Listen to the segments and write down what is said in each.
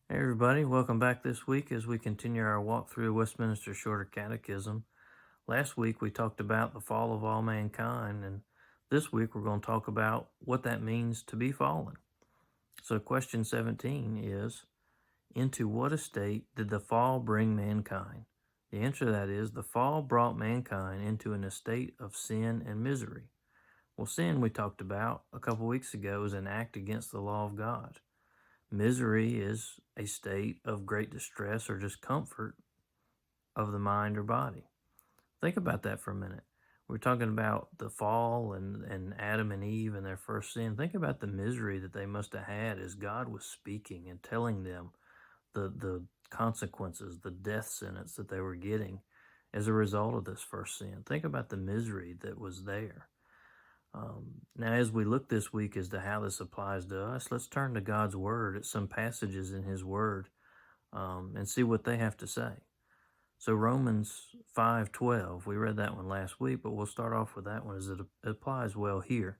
Hey everybody, welcome back this week as we continue our walk through Westminster Shorter Catechism. Last week we talked about the fall of all mankind, and this week we're going to talk about what that means to be fallen. So, question 17 is: into what estate did the fall bring mankind? The answer to that is the fall brought mankind into an estate of sin and misery. Well, sin, we talked about a couple weeks ago, is an act against the law of God. Misery is a state of great distress or discomfort of the mind or body. Think about that for a minute. We're talking about the fall and Adam and Eve and their first sin. Think about the misery that they must have had as God was speaking and telling them the consequences, the death sentence that they were getting as a result of this first sin. Think about the misery that was there. Now, as we look this week as to how this applies to us, let's turn to God's Word at some passages in His Word and see what they have to say. So Romans 5:12, we read that one last week, but we'll start off with that one as it applies well here.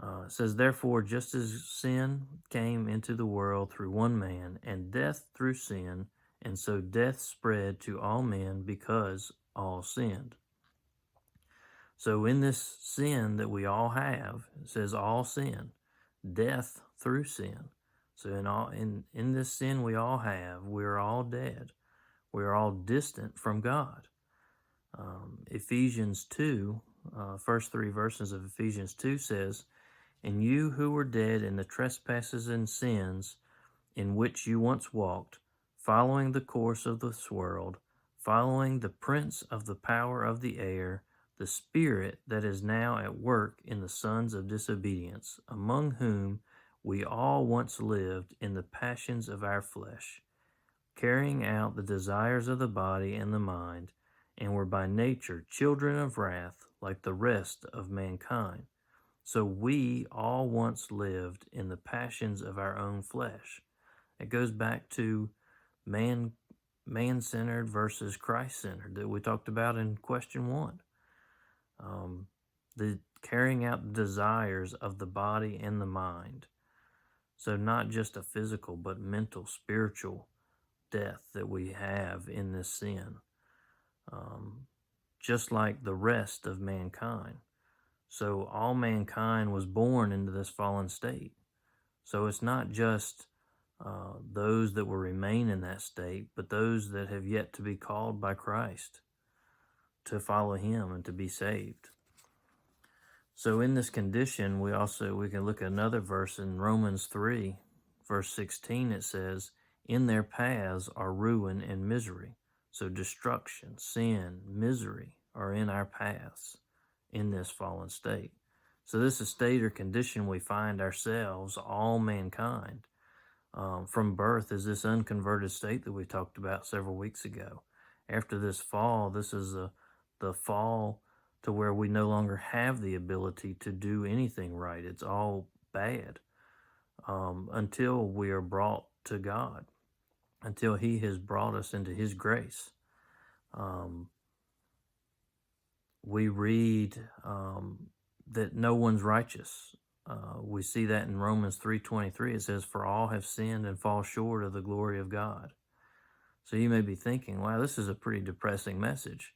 It says, therefore, just as sin came into the world through one man, and death through sin, and so death spread to all men because all sinned. So in this sin that we all have, it says all sin, death through sin. So in this sin we all have, we're all dead. We're all distant from God. Ephesians 2, first three verses of Ephesians 2 says, and you who were dead in the trespasses and sins in which you once walked, following the course of this world, following the prince of the power of the air, the spirit that is now at work in the sons of disobedience, among whom we all once lived in the passions of our flesh, carrying out the desires of the body and the mind, and were by nature children of wrath like the rest of mankind. So we all once lived in the passions of our own flesh. It goes back to man-centered versus Christ-centered that we talked about in question 1. The carrying out the desires of the body and the mind. So not just a physical, but mental, spiritual death that we have in this sin. Just like the rest of mankind. So all mankind was born into this fallen state. So it's not just those that will remain in that state, but those that have yet to be called by Christ to follow Him and to be saved. So in this condition, we can look at another verse in Romans 3, verse 16. It says, in their paths are ruin and misery. So destruction, sin, misery are in our paths in this fallen state. So this is state or condition we find ourselves, all mankind, from birth, is this unconverted state that we talked about several weeks ago. After this fall, this is the fall to where we no longer have the ability to do anything right. It's all bad until we are brought to God, until He has brought us into His grace. We read that no one's righteous. We see that in Romans 3:23. It says, for all have sinned and fall short of the glory of God. So you may be thinking, wow, this is a pretty depressing message.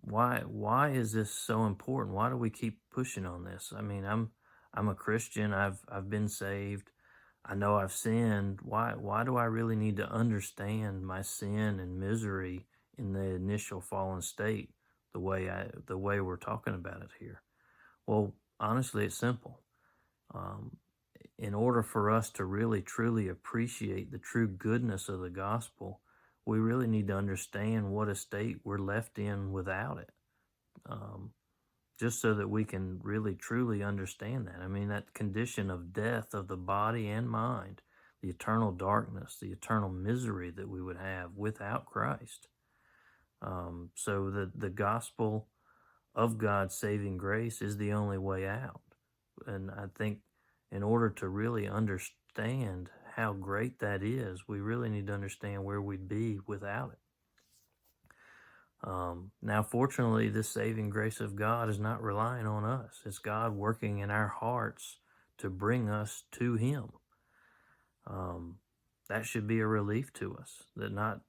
Why is this so important? Why do we keep pushing on this? I mean, I'm a Christian. I've been saved. I know I've sinned. Why do I really need to understand my sin and misery in the initial fallen state the way we're talking about it here? Well, honestly, it's simple. In order for us to really truly appreciate the true goodness of the gospel, we really need to understand what a state we're left in without it, just so that we can really truly understand that. I mean, that condition of death of the body and mind, the eternal darkness, the eternal misery that we would have without Christ. So the gospel of God's saving grace is the only way out. And I think in order to really understand how great that is, we really need to understand where we'd be without it. Now, fortunately, this saving grace of God is not relying on us. It's God working in our hearts to bring us to Him. that should be a relief to us, that not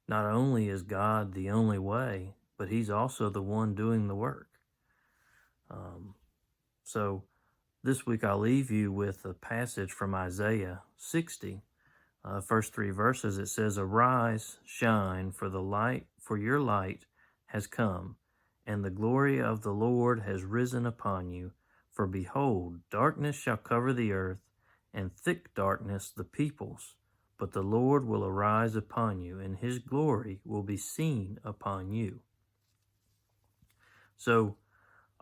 only is God the only way, but he's also the one doing the work. So this week I'll leave you with a passage from Isaiah 60. First three verses, it says, "Arise, shine, for your light has come, and the glory of the Lord has risen upon you. For behold, darkness shall cover the earth, and thick darkness the peoples. But the Lord will arise upon you, and his glory will be seen upon you." So,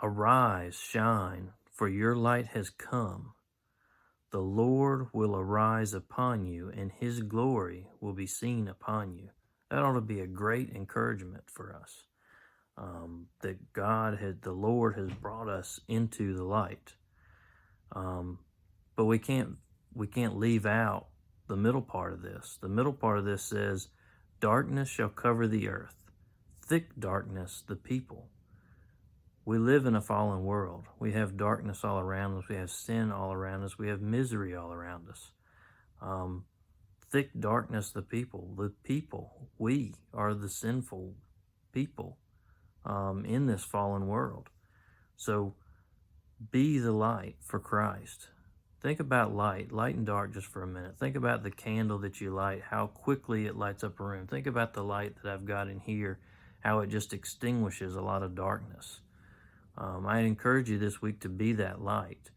arise, shine, for your light has come. The Lord will arise upon you, and his glory will be seen upon you. That ought to be a great encouragement for us. That the Lord has brought us into the light. But we can't leave out the middle part of this. The middle part of this says, "Darkness shall cover the earth, thick darkness the people." We live in a fallen world. We have darkness all around us. We have sin all around us. We have misery all around us. Thick darkness the people. The people, we are the sinful people in this fallen world. So be the light for Christ. Think about light and dark just for a minute. Think about the candle that you light, how quickly it lights up a room. Think about the light that I've got in here, how it just extinguishes a lot of darkness. I encourage you this week to be that light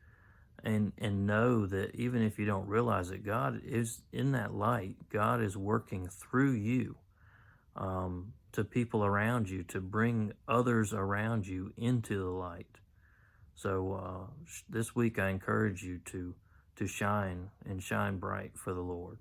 and know that even if you don't realize it, God is in that light. God is working through you to people around you to bring others around you into the light. So this week I encourage you to shine and shine bright for the Lord.